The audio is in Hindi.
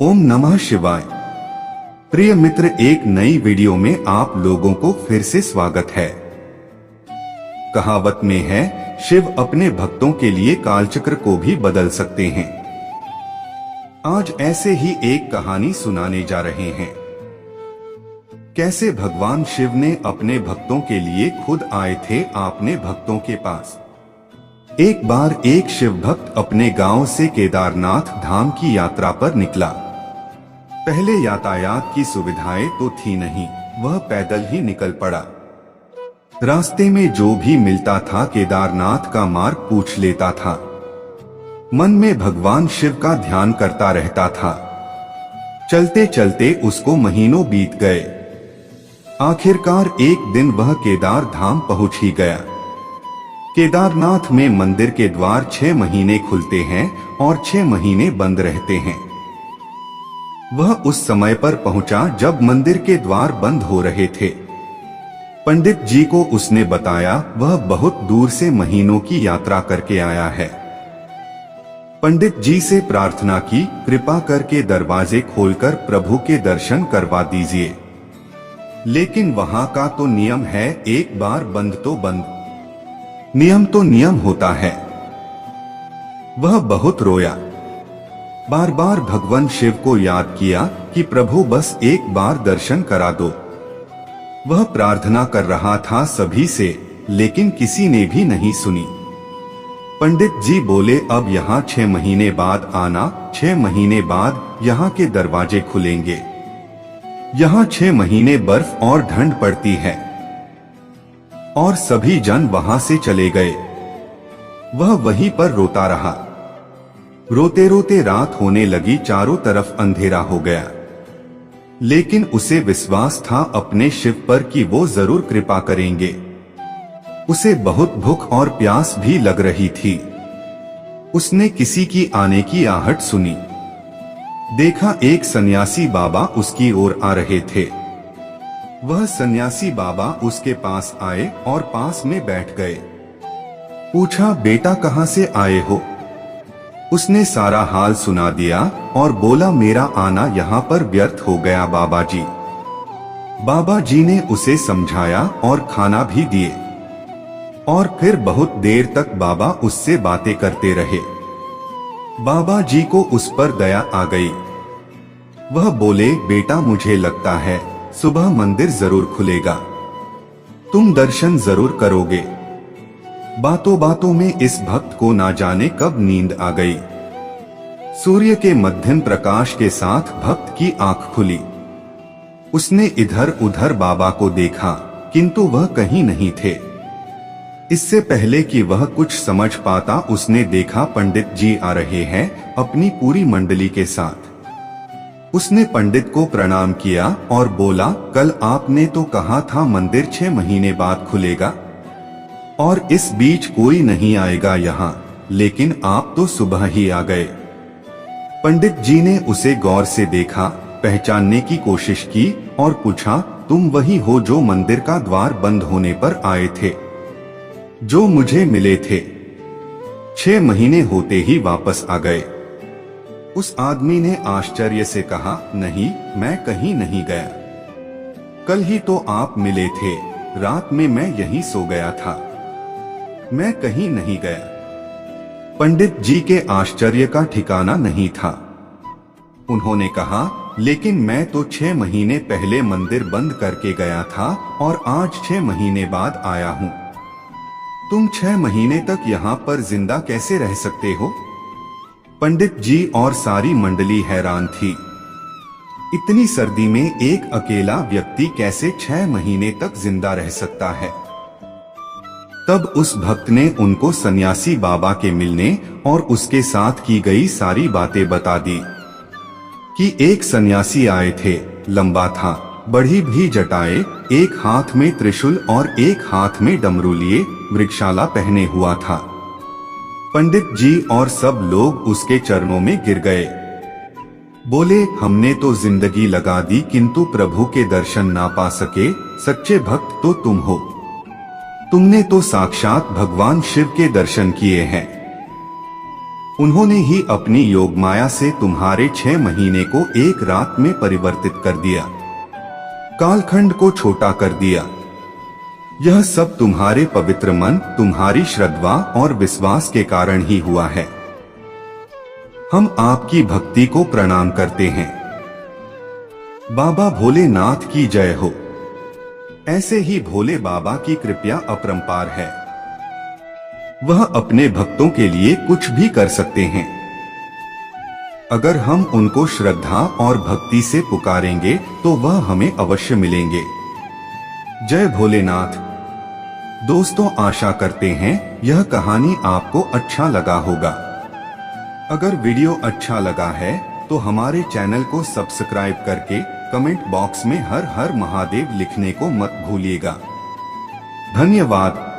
ओम नमः शिवाय। प्रिय मित्र, एक नई वीडियो में आप लोगों को फिर से स्वागत है। कहावत में है, शिव अपने भक्तों के लिए कालचक्र को भी बदल सकते हैं। आज ऐसे ही एक कहानी सुनाने जा रहे हैं। कैसे भगवान शिव ने अपने भक्तों के लिए खुद आए थे अपने भक्तों के पास। एक बार एक शिव भक्त अपने गांव से केदारनाथ धाम की यात्रा पर निकला। पहले यातायात की सुविधाएं तो थी नहीं, वह पैदल ही निकल पड़ा। रास्ते में जो भी मिलता था केदारनाथ का मार्ग पूछ लेता था। मन में भगवान शिव का ध्यान करता रहता था। चलते चलते उसको महीनों बीत गए। आखिरकार एक दिन वह केदार धाम पहुंच ही गया। केदारनाथ में मंदिर के द्वार 6 महीने खुलते हैं और 6 महीने बंद रहते हैं। वह उस समय पर पहुंचा जब मंदिर के द्वार बंद हो रहे थे। पंडित जी को उसने बताया वह बहुत दूर से महीनों की यात्रा करके आया है। पंडित जी से प्रार्थना की, कृपा करके दरवाजे खोलकर प्रभु के दर्शन करवा दीजिए। लेकिन वहां का तो नियम है, एक बार बंद तो बंद, नियम तो नियम होता है। वह बहुत रोया, बार बार भगवान शिव को याद किया कि प्रभु बस एक बार दर्शन करा दो। वह प्रार्थना कर रहा था सभी से, लेकिन किसी ने भी नहीं सुनी। पंडित जी बोले, अब यहाँ 6 महीने बाद आना, 6 महीने बाद यहाँ के दरवाजे खुलेंगे। यहाँ 6 महीने बर्फ और ठंड पड़ती है। और सभी जन वहां से चले गए। वह वहीं पर रोता रहा। रोते रोते रात होने लगी, चारों तरफ अंधेरा हो गया। लेकिन उसे विश्वास था अपने शिव पर कि वो जरूर कृपा करेंगे। उसे बहुत भूख और प्यास भी लग रही थी। उसने किसी की आने की आहट सुनी। देखा एक सन्यासी बाबा उसकी ओर आ रहे थे। वह सन्यासी बाबा उसके पास आए और पास में बैठ गए। पूछा, बेटा कहां से आए हो? उसने सारा हाल सुना दिया और बोला, मेरा आना यहाँ पर व्यर्थ हो गया बाबा जी। बाबा जी ने उसे समझाया और खाना भी दिए। और फिर बहुत देर तक बाबा उससे बातें करते रहे। बाबा जी को उस पर दया आ गई। वह बोले, बेटा मुझे लगता है सुबह मंदिर जरूर खुलेगा, तुम दर्शन जरूर करोगे। बातों बातों में इस भक्त को ना जाने कब नींद आ गई। सूर्य के मध्यम प्रकाश के साथ भक्त की आंख खुली। उसने इधर उधर बाबा को देखा, किंतु वह कहीं नहीं थे। इससे पहले कि वह कुछ समझ पाता, उसने देखा पंडित जी आ रहे हैं अपनी पूरी मंडली के साथ। उसने पंडित को प्रणाम किया और बोला, कल आपने तो कहा था मंदिर 6 महीने बाद खुलेगा और इस बीच कोई नहीं आएगा यहाँ, लेकिन आप तो सुबह ही आ गए। पंडित जी ने उसे गौर से देखा, पहचानने की कोशिश की और पूछा, तुम वही हो जो मंदिर का द्वार बंद होने पर आए थे, जो मुझे मिले थे? 6 महीने होते ही वापस आ गए। उस आदमी ने आश्चर्य से कहा, नहीं, मैं कहीं नहीं गया। कल ही तो आप मिले थे, रात में मैं यहीं सो गया था, मैं कहीं नहीं गया। पंडित जी के आश्चर्य का ठिकाना नहीं था। उन्होंने कहा, लेकिन मैं तो 6 महीने पहले मंदिर बंद करके गया था और आज 6 महीने बाद आया हूँ। तुम 6 महीने तक यहाँ पर जिंदा कैसे रह सकते हो? पंडित जी और सारी मंडली हैरान थी। इतनी सर्दी में एक अकेला व्यक्ति कैसे 6 महीने तक जिंदा रह सकता है? तब उस भक्त ने उनको सन्यासी बाबा के मिलने और उसके साथ की गई सारी बातें बता दी कि एक सन्यासी आए थे, लंबा था, बड़ी भी जटाएं, एक हाथ में त्रिशूल और एक हाथ में डमरू लिए, वृक्षाला पहने हुआ था। पंडित जी और सब लोग उसके चरणों में गिर गए। बोले, हमने तो जिंदगी लगा दी किंतु प्रभु के दर्शन ना पा सके, सच्चे भक्त तो तुम हो। तुमने तो साक्षात भगवान शिव के दर्शन किए हैं। उन्होंने ही अपनी योग माया से तुम्हारे 6 महीने को एक रात में परिवर्तित कर दिया, कालखंड को छोटा कर दिया। यह सब तुम्हारे पवित्र मन, तुम्हारी श्रद्धा और विश्वास के कारण ही हुआ है। हम आपकी भक्ति को प्रणाम करते हैं। बाबा भोलेनाथ की जय हो। ऐसे ही भोले बाबा की कृपा अपरंपार है। वह अपने भक्तों के लिए कुछ भी कर सकते हैं। अगर हम उनको श्रद्धा और भक्ति से पुकारेंगे तो वह हमें अवश्य मिलेंगे। जय भोलेनाथ। दोस्तों, आशा करते हैं यह कहानी आपको अच्छा लगा होगा। अगर वीडियो अच्छा लगा है तो हमारे चैनल को सब्सक्राइब करके कमेंट बॉक्स में हर हर महादेव लिखने को मत भूलिएगा। धन्यवाद।